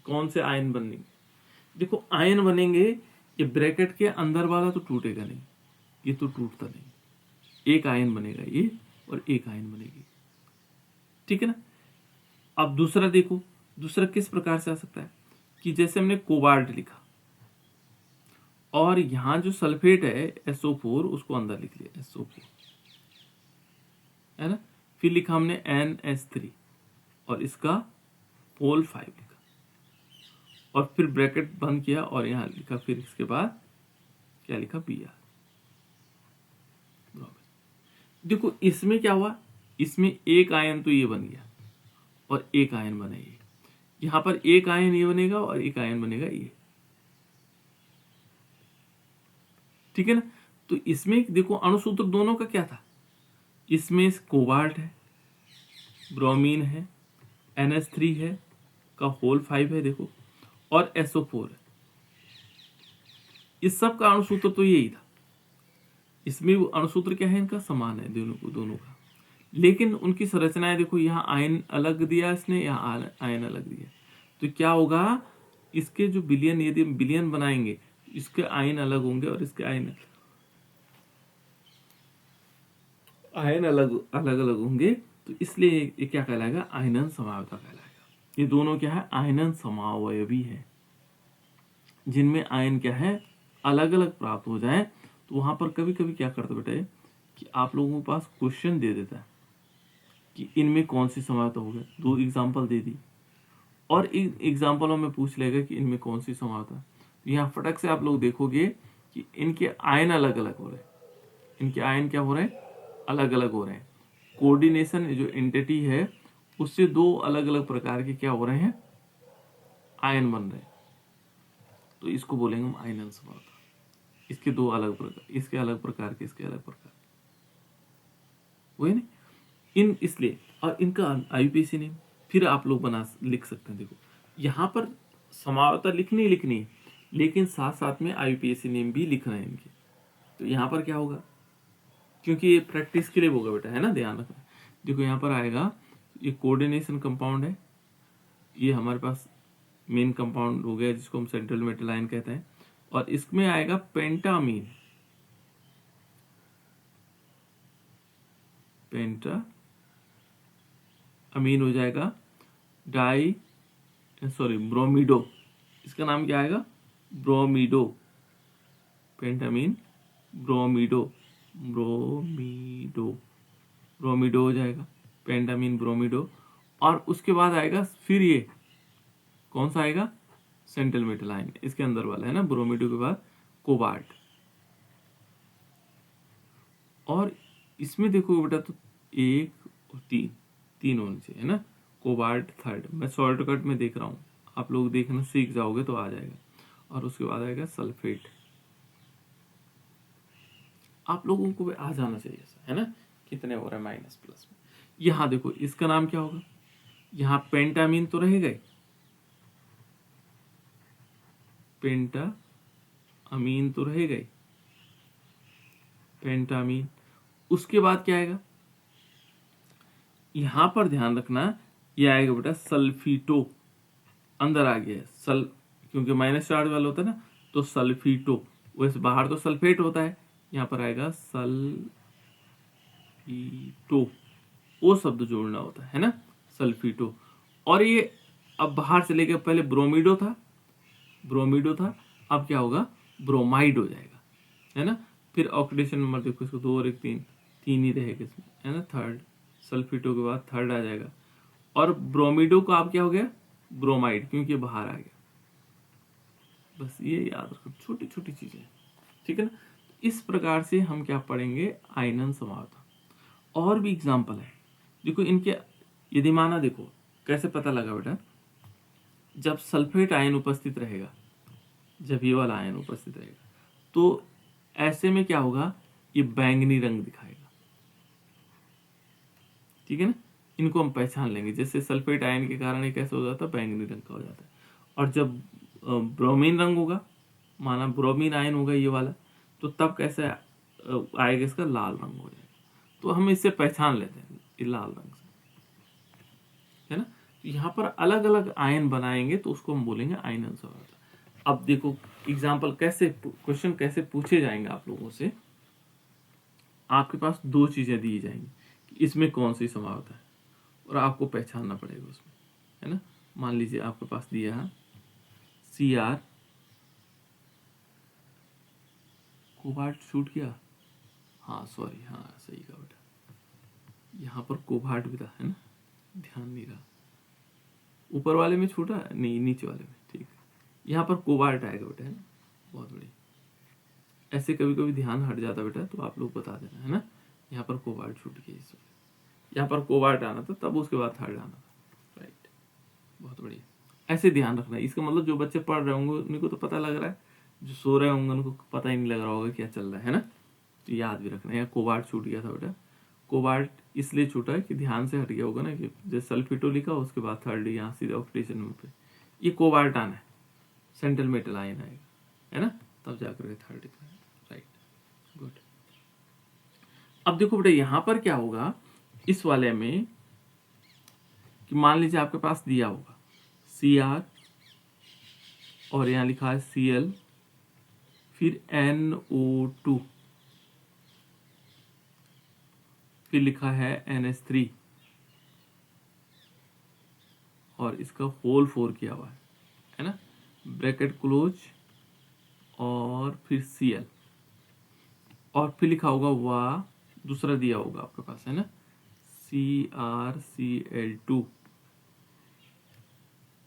कौन से आयन बनेंगे। देखो आयन बनेंगे, ये ब्रैकेट के अंदर वाला तो टूटेगा नहीं, ये तो टूटता नहीं, एक आयन बनेगा ये और एक आयन बनेगी, ठीक है ना। अब दूसरा देखो, दूसरा किस प्रकार से आ सकता है कि जैसे हमने कोबाल्ट लिखा और यहां जो सल्फेट है SO4 उसको अंदर लिख लिया SO4, है ना। फिर लिखा हमने NH3 और इसका होल 5 लिखा और फिर ब्रैकेट बंद किया और यहां लिखा, फिर इसके बाद क्या लिखा Br। देखो इसमें क्या हुआ, इसमें एक आयन तो ये बन गया और एक आयन बना ये, यहां पर एक आयन ये बनेगा और एक आयन बनेगा ये, ठीक है ना। तो इसमें देखो अणुसूत्र दोनों का क्या था, इसमें कोबाल्ट है, ब्रोमीन है, NH3 है का होल 5 है देखो, और SO4 है। इस सब का अणुसूत्र तो यही था, इसमें वो अणुसूत्र क्या है, इनका समान है दोनों का, लेकिन उनकी संरचनाएं देखो, यहाँ आयन अलग दिया इसने, यहाँ आयन अलग दिया। तो क्या होगा, इसके जो विलयन, यदि हम विलयन बनाएंगे इसके आयन अलग होंगे और इसके आयन अलग अलग होंगे, तो इसलिए ये क्या कहलाएगा, आयनन समावता कहलाएगा। ये दोनों क्या है, आयनन समावयवी है, जिनमें आयन क्या है, अलग अलग प्राप्त हो जाए। तो वहां पर कभी कभी क्या करते बेटे कि आप लोगों के पास क्वेश्चन दे देता है कि इनमें कौन सी समावता हो गया, 2 एग्जाम्पल दे दी और इन एग्जाम्पलों में पूछ लेगा कि इनमें कौन सी समावता। तो यहाँ फटक से आप लोग देखोगे कि इनके आयन अलग अलग हो रहे हैं, इनके आयन क्या हो रहे हैं, अलग अलग हो रहे हैं। कोऑर्डिनेशन जो एंटिटी है उससे 2 अलग अलग प्रकार के क्या हो रहे हैं, आयन बन रहे हैं। तो इसको बोलेंगे हम आयनन समावता। इसके 2 अलग प्रकार, इसके अलग प्रकार के, इसके अलग प्रकार, वही नहीं इन, इसलिए। और इनका आईयूपीएसी नेम फिर आप लोग बना लिख सकते हैं। देखो यहाँ पर समावता लिखनी है, लेकिन साथ साथ में आईयूपीएसी नेम भी लिखना है इनके। तो यहाँ पर क्या होगा, क्योंकि ये प्रैक्टिस के लिए होगा बेटा, है ना, ध्यान रखना। देखो यहाँ पर आएगा, ये कोऑर्डिनेशन कंपाउंड है, ये हमारे पास मेन कंपाउंड हो गया जिसको हम सेंट्रल मेटल आयन कहते हैं, और इसमें आएगा पेंटामीन, अमीन हो जाएगा ब्रोमीडो। इसका नाम क्या आएगा, ब्रोमीडो, पेंटामीन ब्रोमीडो, ब्रोमीडो हो जाएगा, पेंटामीन ब्रोमीडो। और उसके बाद आएगा फिर ये कौन सा आएगा, सेंट्रल मेटल आयन, इसके अंदर वाला है ना, ब्रोमीडो के बाद कोबाल्ट। और इसमें देखो बेटा, तो 1 और 3 होने चाहिए, है ना, कोबाल्ट थर्ड। मैं शॉर्टकट में देख रहा हूँ, आप लोग देखना सीख जाओगे तो आ जाएगा। और उसके बाद आएगा सल्फेट। आप लोगों को भी आ जाना चाहिए, है ना, कितने हो रहे हैं माइनस प्लस में। यहाँ देखो इसका नाम क्या होगा, यहाँ पेंटामीन तो रहेगा, पेंटामीन तो रहेगा, पेंटामीन। उसके बाद क्या आएगा, यहां पर ध्यान रखना, ये आएगा बेटा सल्फीटो, अंदर आ गया है क्योंकि माइनस चार्ज वाला होता है ना, तो सल्फीटो। वैसे बाहर तो सल्फेट होता है, यहां पर आएगा सल्फीटो, वो शब्द जोड़ना होता है ना, सल्फीटो। और ये अब बाहर से लेकर, पहले ब्रोमीडो था, अब क्या होगा, ब्रोमाइड हो जाएगा, है ना। फिर ऑक्सीडेशन नंबर देखो, इसको 2 और 1 3 ही रहेगा इसमें, है ना, थर्ड। सल्फीटो के बाद थर्ड आ जाएगा। और ब्रोमीडो का आप क्या हो गया, ब्रोमाइड, क्योंकि बाहर आ गया। बस ये याद रखो, छोटी छोटी चीजें, ठीक है ना। इस प्रकार से हम क्या पढ़ेंगे, आयनन समावता। और भी एग्जाम्पल है, देखो इनके, यदि माना, देखो कैसे पता लगा बेटा, जब सल्फेट आयन उपस्थित रहेगा, जब ये वाला आयन उपस्थित रहेगा, तो ऐसे में क्या होगा, ये बैंगनी रंग दिखाएगा, ठीक है ना। इनको हम पहचान लेंगे, जैसे सल्फेट आयन के कारण ये कैसे हो जाता है, बैंगनी रंग का हो जाता है। और जब ब्रोमीन रंग होगा, माना ब्रोमीन आयन होगा ये वाला, तो तब कैसे आएगा, इसका लाल रंग हो जाएगा। तो हम इससे पहचान लेते हैं, ये लाल रंग से, है ना। यहाँ पर अलग अलग आयन बनाएंगे तो उसको हम बोलेंगे आयनन समावता। अब देखो एग्जाम्पल कैसे, क्वेश्चन कैसे पूछे जाएंगे आप लोगों से। आपके पास 2 चीजें दी जाएंगी कि इसमें कौन सी समावता है, और आपको पहचानना पड़ेगा उसमें, है ना। मान लीजिए आपके पास दिया है Cr, कोबाल्ट शूट किया, हाँ सॉरी, हाँ सही कहा बेटा, यहाँ पर कोबाल्ट भी था, है ना, ध्यान नहीं रहा, ऊपर वाले में छूटा नहीं, नीचे वाले में, ठीक। यहाँ पर कोबाल्ट आएगा बेटा, है ना, बहुत बढ़िया। ऐसे कभी कभी ध्यान हट जाता बेटा, तो आप लोग बता देना, है ना। यहाँ पर कोबाल्ट छूट गया, इस यहाँ पर कोबाल्ट आना था, तब उसके बाद थर्ड आना था, राइट, बहुत बढ़िया। ऐसे ध्यान रखना है, इसका मतलब जो बच्चे पढ़ रहे होंगे उनको तो पता लग रहा है, जो सो रहे होंगे उनको पता ही नहीं लग रहा होगा क्या चल रहा है ना। तो याद भी रखना है, यहाँ कोबाल्ट छूट गया था बेटा, कोबाल्ट इसलिए छूटा है कि ध्यान से हट गया होगा ना, कि जैसे सल्फेटो लिखा उसके बाद थर्ड यहाँ सीधे ऑक्सीडेशन नंबर पे ये कोबाल्ट आना है, सेंट्रल मेटल आयन आएगा, है ना, तब जाकर थर्ड लिखा है, राइट, गुड। अब देखो बेटा यहाँ पर क्या होगा, इस वाले में कि मान लीजिए आपके पास दिया होगा Cr और यहाँ लिखा है Cl, फिर NO2, फिर लिखा है NH3 और इसका होल 4 किया हुआ है ना, ब्रैकेट क्लोज, और फिर Cl, और फिर लिखा होगा दूसरा दिया होगा आपके पास, है ना, CrCl2,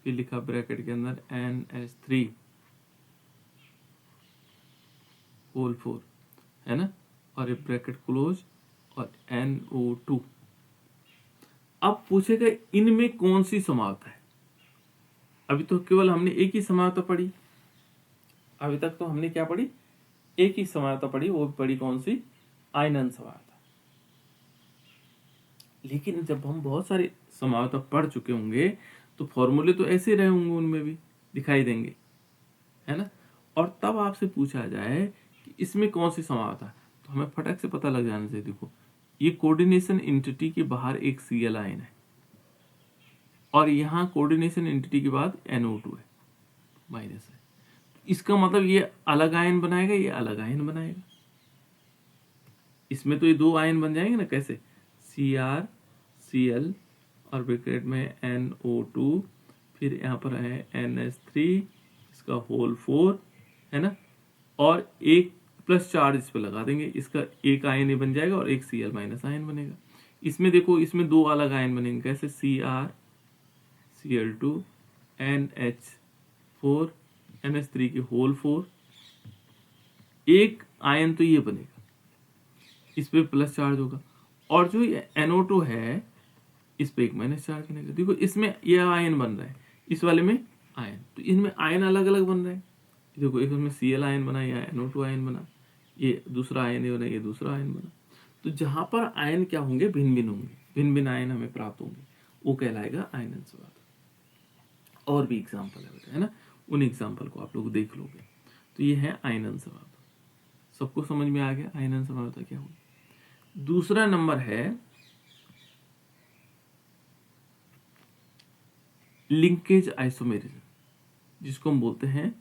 फिर लिखा ब्रैकेट के अंदर NH3 होल 4, है ना, और ये ब्रैकेट क्लोज और NO2। अब पूछेगा इनमें कौन सी समावता है। अभी तो केवल हमने एक ही समावता पढ़ी, अभी तक तो हमने क्या पढ़ी, एक ही समावता पढ़ी, वो पढ़ी कौन सी, आयनन समावता। लेकिन जब हम बहुत सारे समावता पढ़ चुके होंगे तो फॉर्मूले तो ऐसे रहे होंगे, उनमें भी दिखाई देंगे, है ना। और तब आपसे पूछा जाए कि इसमें कौन सी समावता है, तो हमें फटक से पता लग जाना चाहिए। देखो ये कोऑर्डिनेशन एंटिटी के बाहर एक Cl आयन है और यहाँ कोऑर्डिनेशन एंटिटी के बाद NO2 है, माइनस है। इसका मतलब ये अलग आयन बनाएगा, ये अलग आयन बनाएगा। इसमें तो ये दो आयन बन जाएंगे ना, कैसे, CrCl और ब्रैकेट में NO2, फिर यहाँ पर है NH3, इसका होल 4, है ना, और एक प्लस चार्ज इस पर लगा देंगे, इसका एक आयन ही बन जाएगा और एक Cl माइनस आयन बनेगा। इसमें देखो, इसमें दो अलग आयन बनेंगे, कैसे, CrCl2 NH4 NH3 की होल 4, एक आयन तो ये बनेगा, इस पे प्लस चार्ज होगा, और जो ये NO2 है इस पे एक माइनस चार्ज बनेगा। देखो इसमें ये आयन बन रहा है, इस वाले में आयन, तो इनमें आयन अलग अलग बन रहे हैं। देखो एक उसमें Cl आयन बना, या NO2 आयन बना, ये दूसरा आयन बना, ये दूसरा आयन बना। तो जहां पर आयन क्या होंगे, भिन्न भिन्न होंगे, भिन्न भिन्न आयन हमें प्राप्त होंगे, वो कहलाएगा आयनन समावता। और भी एग्जाम्पल है बेटा, है ना, उन एग्जाम्पल को आप लोग देख लोगे। तो ये है आयनन समावता। सबको समझ में आ गया आयनन समावता क्या होगी। दूसरा नंबर है लिंकेज आइसोमेरिज्म, जिसको हम बोलते हैं,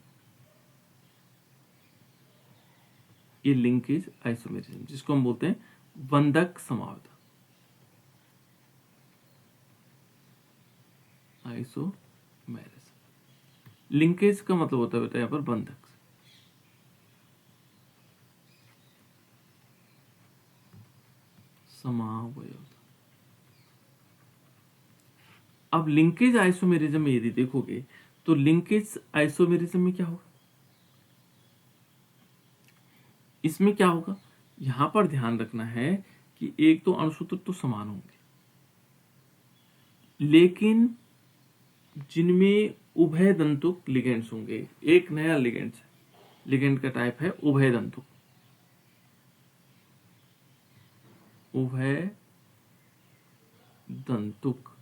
ये लिंकेज आइसोमेरिज्म जिसको हम बोलते हैं बंधक समावता, आइसोमेरिज्म। लिंकेज का मतलब होता है बेटा यहाँ पर बंधक, समावयव। अब लिंकेज आइसोमेरिज्म में यदि देखोगे तो लिंकेज आइसोमेरिज्म में क्या होगा, इसमें क्या होगा, यहां पर ध्यान रखना है कि एक तो अणुसूत्र तो समान होंगे, लेकिन जिनमें उभय दंतुक लिगेंड्स होंगे। एक नया लिगेंड है, लिगेंड का टाइप है उभय दंतुक, उभय दंतुक,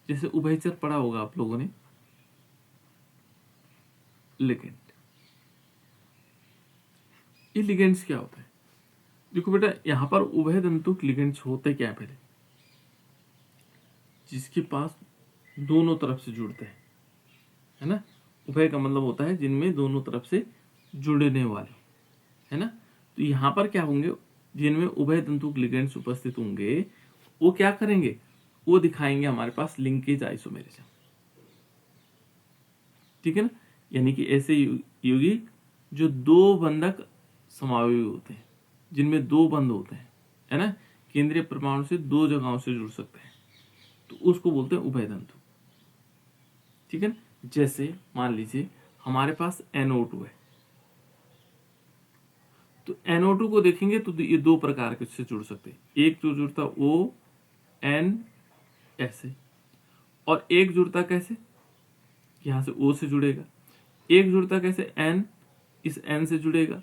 जैसे उभयचर पढ़ा होगा आप लोगों ने, लिगेंड। ये लिगेंड्स क्या होता है, देखो बेटा यहां पर उभय दंतुक लिगेंड्स होते क्या है, पहले जिसके पास दोनों तरफ से जुड़ते हैं, है ना। उभय का मतलब होता है जिनमें दोनों तरफ से जुड़ने वाले, है ना। तो यहां पर क्या होंगे, जिनमें उभय दंतुक लिगेंड्स उपस्थित होंगे, वो क्या करेंगे, वो दिखाएंगे हमारे पास लिंकेज आइसोमेरिज्म, ठीक है ना। यानी कि ऐसे यौगिक जो दो बंधक समावयवी होते हैं, जिनमें दो बंध होते हैं, है ना, केंद्रीय परमाणु से दो जगहों से जुड़ सकते हैं, तो उसको बोलते हैं उभय दंतुक, ठीक है ना। जैसे मान लीजिए हमारे पास NO2 है, तो NO2 को देखेंगे तो ये दो प्रकार के से जुड़ सकते हैं। एक जो जुड़ता ON ऐसे, और एक जुड़ता कैसे, यहां से O से जुड़ेगा, एक जुड़ता कैसे N, इस N से जुड़ेगा,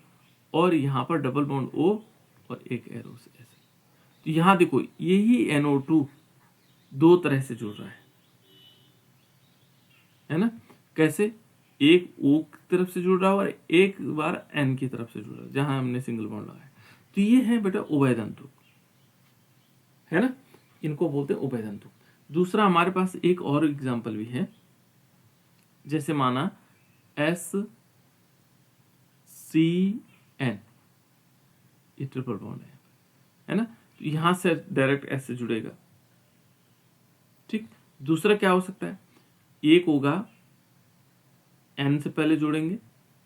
और यहां पर डबल बॉन्ड O और एक एरो से ऐसे। तो यहां देखो यही NO2 दो तरह से जुड़ रहा है ना, कैसे, एक O की तरफ से जुड़ रहा है और एक बार N की तरफ से जुड़ रहा है, जहां हमने सिंगल बॉन्ड लगाया। तो ये है बेटा उभय दंतुक, है ना, इनको बोलते हैं उभय दंतुक। दूसरा हमारे पास एक और एग्जांपल भी है, जैसे माना SCN, ये ट्रिपल बॉन्ड है ना, तो यहां से डायरेक्ट S से जुड़ेगा, ठीक। दूसरा क्या हो सकता है, एक होगा N से पहले जुड़ेंगे,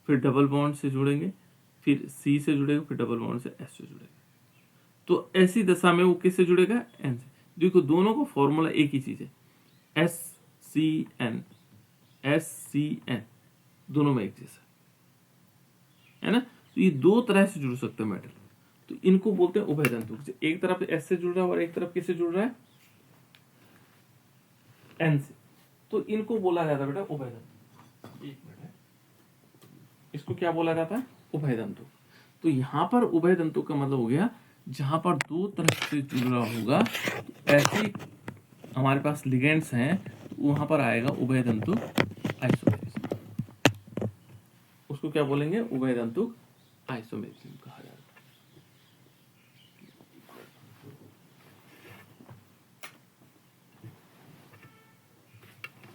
फिर डबल बॉन्ड से जुड़ेंगे, फिर C से जुड़ेगा, फिर डबल बॉन्ड से S से जुड़ेगा। तो ऐसी दशा में वो किससे जुड़ेगा? एन से। देखो दोनों का फॉर्मूला एक ही चीज है, SCN, SCN दोनों में एक जैसा है ना। तो ये दो तरह से जुड़ सकते हैं मेटल, तो इनको बोलते हैं उभय तंतु। एक तरफ S से जुड़ रहा है और एक तरफ किससे जुड़ रहा है? N से। तो इनको बोला जाता है बेटा उभय तंतु। एक मिनट है, इसको क्या बोला जाता है? उभय तंतु। तो यहाँ पर उभय तंतु का मतलब हो गया जहां पर दो तरफ से जुड़ रहा होगा, तो ऐसे हमारे पास लिगेंड्स हैं, तो वहां पर आएगा उभय तंतु आइसोमेरिज्म। उसको क्या बोलेंगे? उभय तंतु आइसोमेरिज्म कहा जाता है।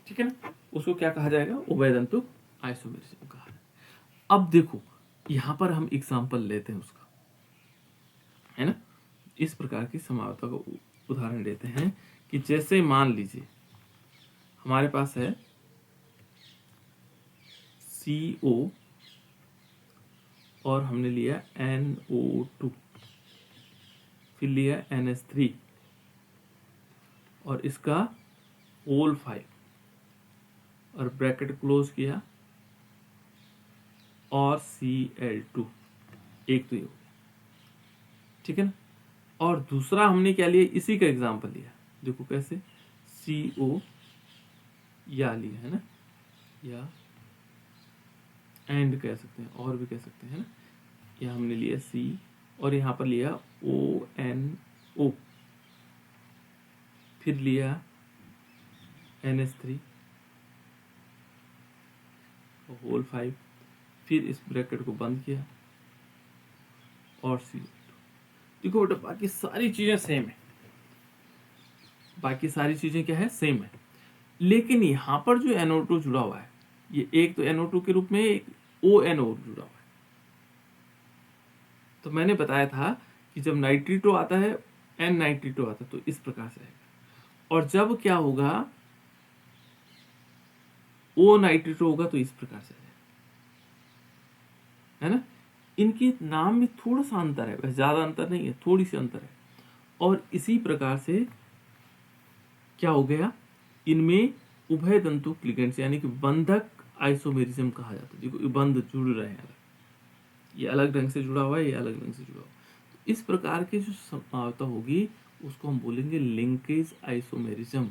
ठीक है ना, उसको क्या कहा जाएगा? उभय तंतु आइसोमेरिज्म कहा जाएगा। अब देखो यहां पर हम एग्जांपल लेते हैं उसका, है ना। इस प्रकार की समावता का उदाहरण लेते हैं कि जैसे मान लीजिए हमारे पास है CO और हमने लिया NO2, फिर लिया NH3 और इसका होल 5 और ब्रैकेट क्लोज किया और Cl2, एक तो ये हो गया, ठीक है ना। और दूसरा हमने क्या लिया? इसी का एग्जांपल लिया, देखो कैसे, CO या लिया है ना, या एंड कह सकते हैं और भी कह सकते हैं ना। या हमने लिया C और यहाँ पर लिया ONO, फिर लिया NH3 होल 5, फिर इस ब्रैकेट को बंद किया और CO। देखो बेटा बाकी सारी चीजें सेम है, बाकी सारी चीजें क्या है? सेम है, लेकिन यहां पर जो NO2 जुड़ा हुआ है, ये एक तो NO2 के रूप में एक ONO जुड़ा हुआ है। तो मैंने बताया था कि जब नाइट्रिटो आता है, N नाइट्रिटो आता है, तो इस प्रकार से आएगा, और जब क्या होगा? O नाइट्रिटो होगा तो इस प्रकार से आएगा, है ना। इनके नाम में थोड़ा सा अंतर है, वैसे ज्यादा अंतर नहीं है, थोड़ी सी अंतर है। और इसी प्रकार से क्या हो गया? इनमें उभय तंतु लिगेंड्स यानी कि बंधक आइसोमेरिज्म कहा जाता है। देखो ये बंध जुड़ रहे हैं, ये अलग ढंग से जुड़ा हुआ है, ये अलग ढंग से जुड़ा हुआ है। तो इस प्रकार की जो संभावना होगी उसको हम बोलेंगे लिंकेज आइसोमेरिज्म,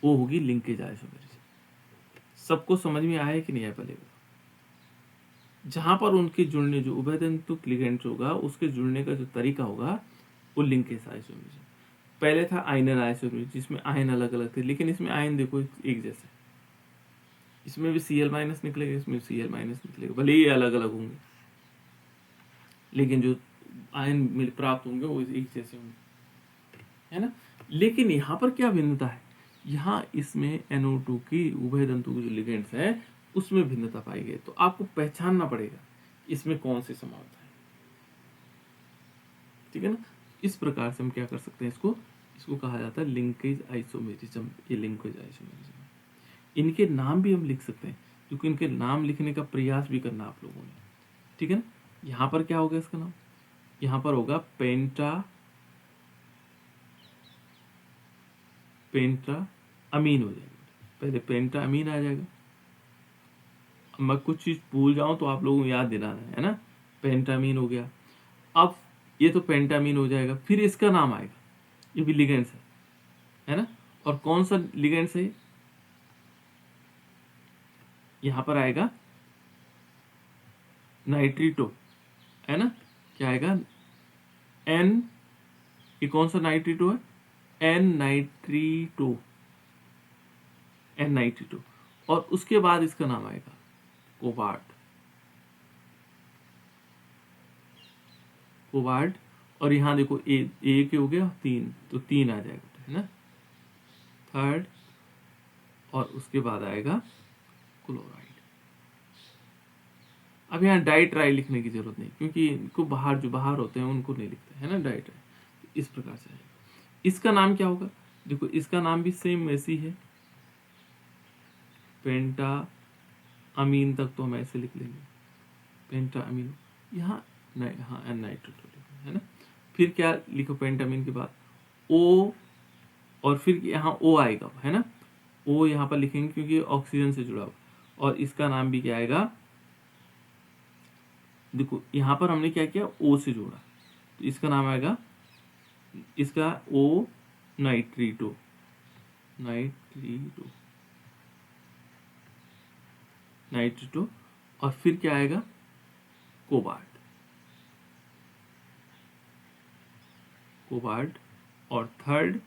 वो होगी लिंकेज आइसोमेरिज्म। सबको समझ में आया कि नहीं आया? पहले जहां पर उनके जुड़ने, जो उभय तंतु लिगेंड्स होगा उसके जुड़ने का जो तरीका होगा वो लिंकेज आइसोमेरिज्म। पहले था आयनन आइसोमेरिज्म जिसमें आयन अलग अलग थे, लेकिन इसमें आयन देखो एक जैसे, इसमें भी Cl माइनस निकलेगा, इसमें Cl माइनस निकलेगा, भले ही अलग अलग होंगे लेकिन जो आयन प्राप्त होंगे वो एक जैसे होंगे, है ना। लेकिन यहाँ पर क्या भिन्नता है? यहाँ इसमें NO2 की उभय तंतु के जो लिगेंड्स है उसमें भिन्नता पाई गई। तो आपको पहचानना पड़ेगा इसमें कौन सी समानता है, ठीक है ना। इस प्रकार से हम क्या कर सकते हैं? इसको कहा जाता है लिंकेज आइसोमेरिज्म। ये लिंकेज आइसोमेरिज्म है। इनके नाम भी हम लिख सकते हैं, क्योंकि इनके नाम लिखने का प्रयास भी करना आप लोगों ने, ठीक है ना। यहाँ पर क्या होगा? इसका नाम यहाँ पर होगा पेंटा अमीन हो जाएगा। पहले पेंटा अमीन आ जाएगा, मैं कुछ चीज भूल जाऊं तो आप लोगों को याद दिलाना है ना। पेंटामीन हो गया, अब ये तो पेंटामीन हो जाएगा, फिर इसका नाम आएगा, ये भी लिगेंड्स है ना। और कौन सा लिगेंड्स है? यहां पर आएगा नाइट्रिटो, है ना। क्या आएगा? एन, ये कौन सा नाइट्रिटो है? N nitrito, N nitrito. और उसके बाद इसका नाम आएगा कोबाल्ट, कोबाल्ट। और यहां देखो ए के हो गया 3, तो 3 आ जाएगा, है ना, थर्ड। और उसके बाद आएगा क्लोराइड। अब यहाँ डाई ट्राई लिखने की जरूरत नहीं, क्योंकि इनको बाहर जो बाहर होते हैं उनको नहीं लिखते, है ना, डाई ट्राई। इस प्रकार से आएगा। इसका नाम क्या होगा? देखो इसका नाम भी सेम ऐसी है, पेंटा अमीन तक तो हम ऐसे लिख लेंगे, पेंटा अमीन। यहाँ हाँ नाइट्रोटो है ना, फिर क्या लिखो पेंटामीन के बाद ओ, और फिर यहाँ ओ आएगा, है ना, ओ यहाँ पर लिखेंगे क्योंकि ऑक्सीजन से जुड़ा हुआ, और इसका नाम भी क्या आएगा, देखो यहाँ पर हमने क्या किया, ओ से जोड़ा, तो इसका नाम आएगा, इसका ओ नाइट्रीटो, नाइट्रीटो, नाइट्रीटो, और फिर क्या आएगा, कोबाल्ट, कोबाल्ट, और थर्ड,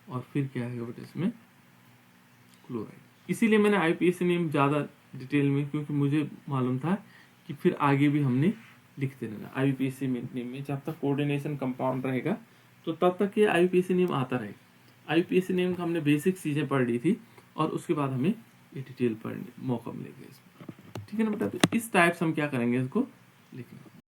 और फिर क्या आएगा बेटा इसमें, क्लोराइड। इसीलिए मैंने आईपीएसी नेम ज़्यादा डिटेल में, क्योंकि मुझे मालूम था कि फिर आगे भी हमने लिखते रहना आईपीएसी नेम में, जब तक कोऑर्डिनेशन कंपाउंड रहेगा तो तब तक ये आईपीएसी नेम आता रहेगा। आईपीएसी नेम का हमने बेसिक चीज़ें पढ़ ली थी, और उसके बाद हमें ये डिटेल पढ़ने मौका मिलेगा इसमें, ठीक है ना बेटा। तो इस टाइप से हम क्या करेंगे, इसको लिखेंगे।